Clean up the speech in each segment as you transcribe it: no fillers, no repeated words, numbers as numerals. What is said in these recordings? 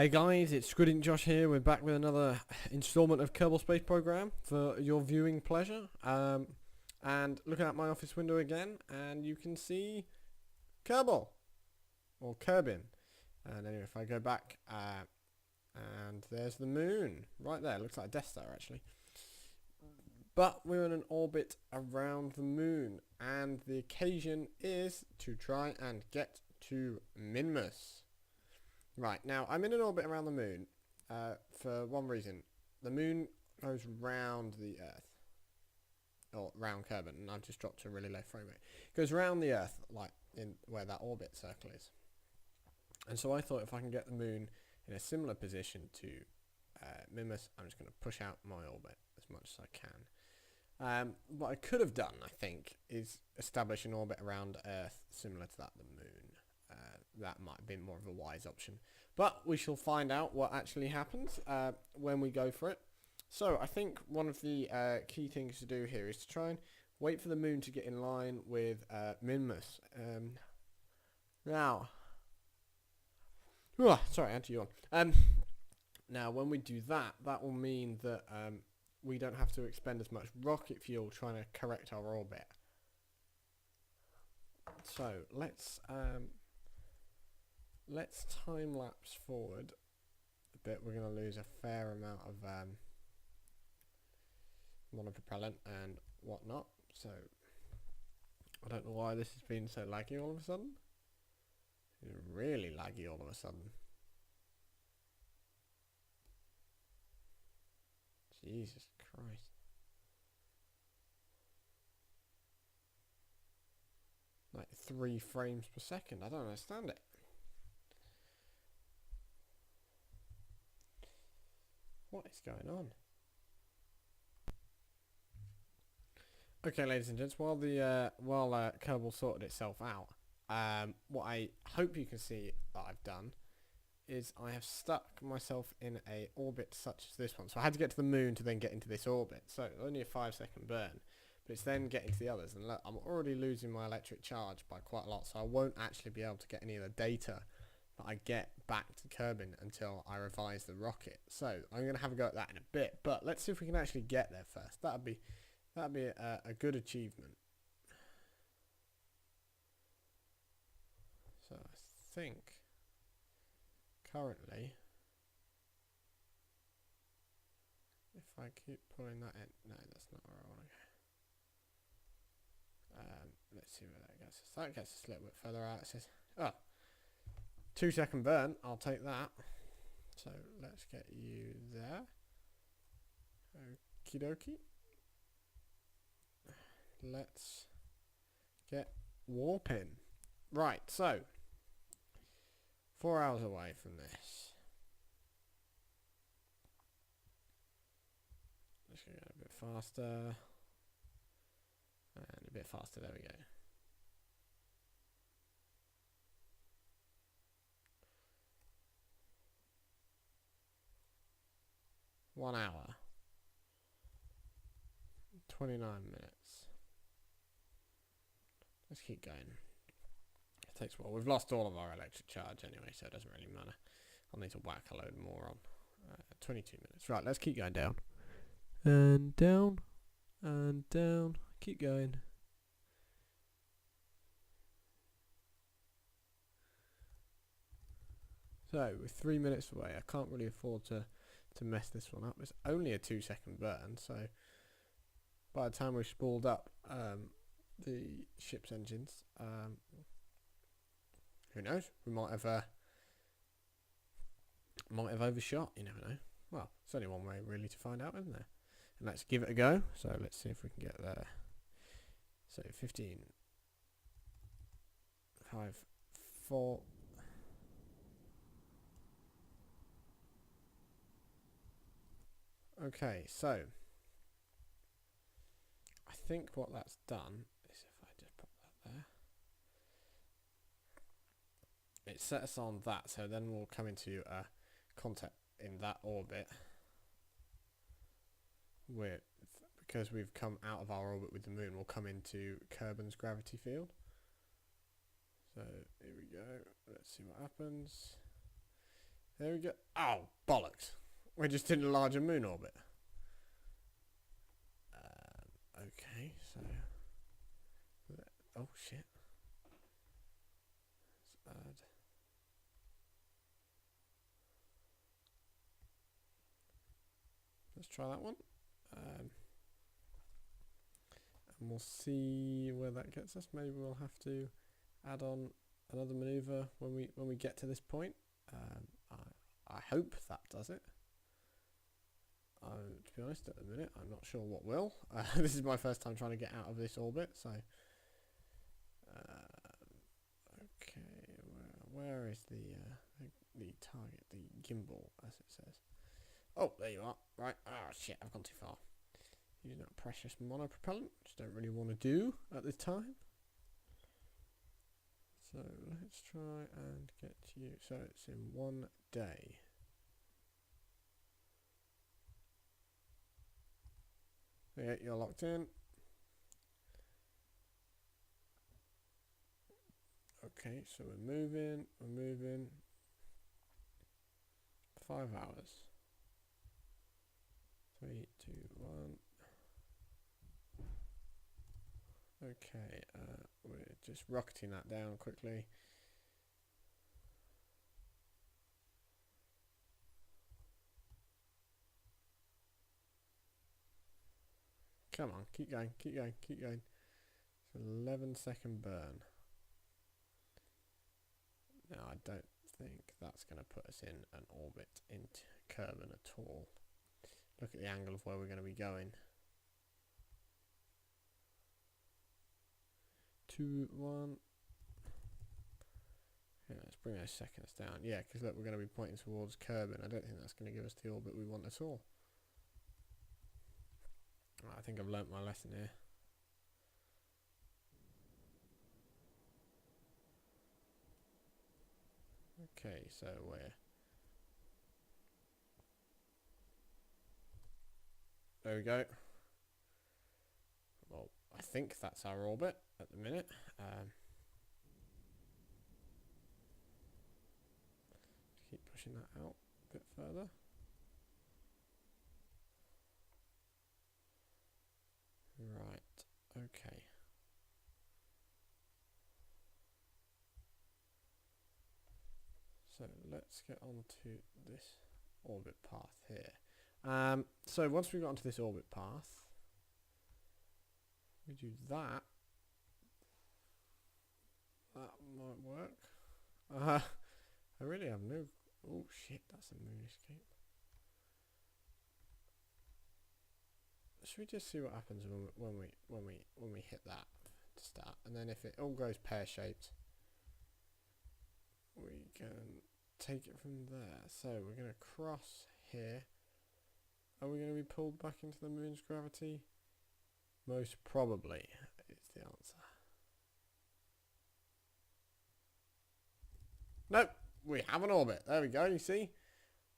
Hey guys, it's SquidInkJosh here. We're back with another installment of Kerbal Space Program for your viewing pleasure. And looking at my office window again, and you can see Kerbal, or Kerbin. And anyway, if I go back, and there's the moon right there. Looks like a Death Star actually. But we're in an orbit around the moon, and the occasion is to try and get to Minmus. Right, now I'm in an orbit around the moon for one reason. The moon goes round the Earth, or round Kerbal, and I've just dropped to a really low frame rate. It goes round the Earth, like in where that orbit circle is. And so I thought if I can get the moon in a similar position to Minmus, I'm just going to push out my orbit as much as I can. What I could have done, I think, is establish an orbit around Earth similar to that of the moon. That might have been more of a wise option. But we shall find out what actually happens when we go for it. So I think one of the key things to do here is to try and wait for the moon to get in line with Minmus. Now, sorry, I had to yawn. Now, when we do that, that will mean that we don't have to expend as much rocket fuel trying to correct our orbit. So let's time lapse forward a bit. We're going to lose a fair amount of monopropellant and whatnot. So I don't know why this has been so laggy all of a sudden. It's really laggy all of a sudden. Jesus Christ. Like 3 frames per second. I don't understand it. What is going on? Okay, ladies and gents, while Kerbal sorted itself out, what I hope you can see that I've done is I have stuck myself in a orbit such as this one. So I had to get to the moon to then get into this orbit. So only a 5-second burn, but it's then getting to the others. And look, I'm already losing my electric charge by quite a lot, so I won't actually be able to get any of the data that I get back to Kerbin until I revise the rocket. So I'm going to have a go at that in a bit, but let's see if we can actually get there first. That'd be a good achievement. So I think currently, if I keep pulling that in, no, that's not where I want to go. Let's see where that gets us. That gets us a little bit further out. It says, 2-second burn. I'll take that. So let's get you there. Okie dokie. Let's get warping. Right, so 4 hours away from this. Let's go a bit faster. And a bit faster, there we go. One hour. 29 minutes. Let's keep going. It takes a while. We've lost all of our electric charge anyway, so it doesn't really matter. I'll need to whack a load more on. 22 minutes. Right, let's keep going down. And down. And down. Keep going. So, we're 3 minutes away. I can't really afford to mess this one up. It's only a 2-second burn, so by the time we've spooled up the ship's engines, who knows? We might have overshot. You never know. Well, it's only one way really to find out, isn't there? And let's give it a go. So let's see if we can get there. So 15, 5, 4. Okay, so I think what that's done is if I just pop that there, it set us on that, so then we'll come into contact in that orbit with, because we've come out of our orbit with the moon, we'll come into Kerbin's gravity field. So here we go, let's see what happens. There we go. Oh, bollocks. We're just in a larger moon orbit. Okay, so... Oh, shit. Let's add... Let's try that one. And we'll see where that gets us. Maybe we'll have to add on another maneuver when we get to this point. I hope that does it. To be honest, at the minute, I'm not sure what will. This is my first time trying to get out of this orbit, so... okay, where is the target, the gimbal, as it says? Oh, there you are. Right. Oh, shit, I've gone too far. Using that precious monopropellant, which I don't really want to do at this time. So, let's try and get you... So, it's in 1 day. Yeah, you're locked in. Okay, so we're moving. 5 hours. 3, 2, 1. Okay, we're just rocketing that down quickly. Come on, keep going. It's an 11-second burn. Now, I don't think that's going to put us in an orbit into Kerbal at all. Look at the angle of where we're going to be going. 2, 1. Yeah, let's bring those seconds down. Yeah, because look, we're going to be pointing towards Kerbal. I don't think that's going to give us the orbit we want at all. I think I've learnt my lesson here. Okay, so we're... There we go. Well, I think that's our orbit at the minute. Keep pushing that out a bit further. Right, okay. So let's get on to this orbit path here. So once we got onto this orbit path, we do that. That might work. I really have no... Oh shit, that's a moon escape. Should we just see what happens when we hit that to start, and then if it all goes pear-shaped, we can take it from there. So we're going to cross here. Are we going to be pulled back into the moon's gravity? Most probably is the answer. Nope, we have an orbit. There we go, you see?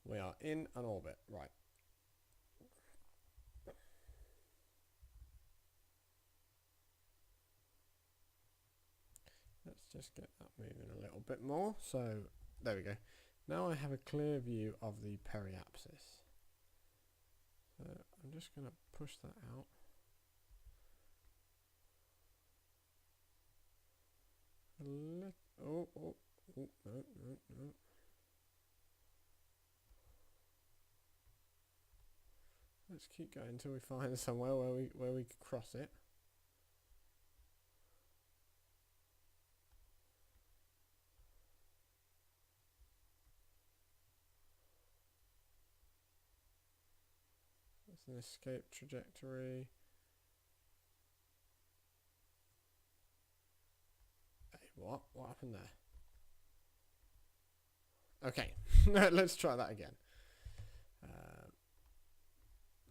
We are in an orbit. Right. Let's just get that moving a little bit more. So, there we go. Now I have a clear view of the periapsis. So, I'm just going to push that out. Oh, no. Let's keep going until we find somewhere where we can cross it. That's an escape trajectory. Hey, what? What happened there? Okay, let's try that again.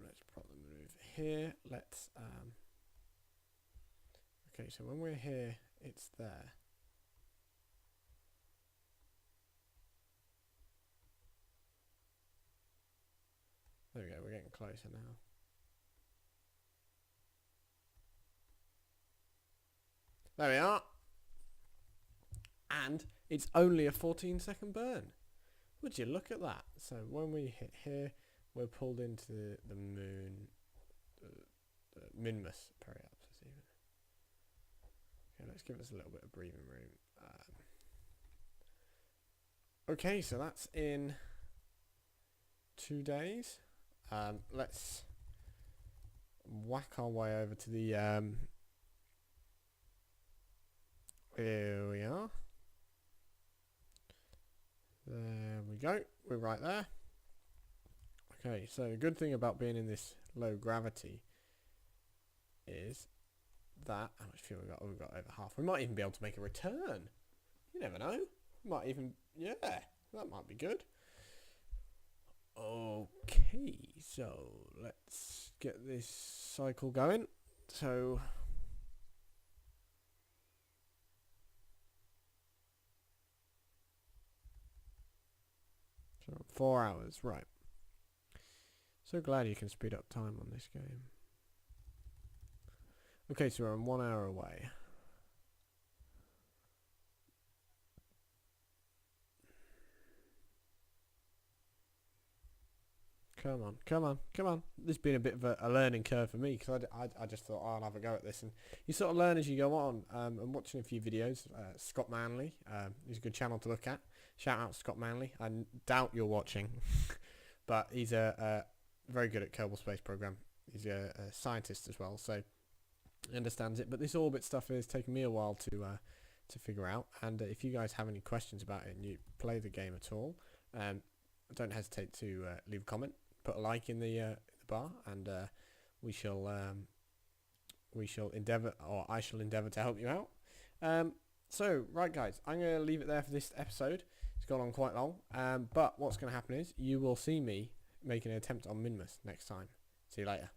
Let's put the maneuver here. Let's okay, so when we're here, it's there. There we go, we're getting closer now. There we are. And it's only a 14-second burn. Would you look at that? So when we hit here, we're pulled into the moon, the Minmus periapsis even. Okay, let's give us a little bit of breathing room. Okay, so that's in 2 days. Let's whack our way over to the here we are. There we go. We're right there. Okay, so the good thing about being in this low gravity is that how much fuel we got? Oh, we've got over half. We might even be able to make a return. You never know. Might even, yeah, that might be good. Okay, so let's get this cycle going. So 4 hours, right. So glad you can speed up time on this game. Okay, so we're 1 hour away. Come on, come on, come on. This has been a bit of a learning curve for me because I just thought, oh, I'll have a go at this. And you sort of learn as you go on. I'm watching a few videos. Scott Manley, he's a good channel to look at. Shout out Scott Manley. I doubt you're watching, but he's a very good at Kerbal Space Program. He's a scientist as well, so he understands it. But this orbit stuff is taking me a while to figure out. And if you guys have any questions about it and you play the game at all, don't hesitate to leave a comment. Put a like in the bar, and we shall endeavour, or I shall endeavour to help you out. So right, guys, I'm going to leave it there for this episode. It's gone on quite long, but what's going to happen is you will see me make an attempt on Minmus next time. See you later.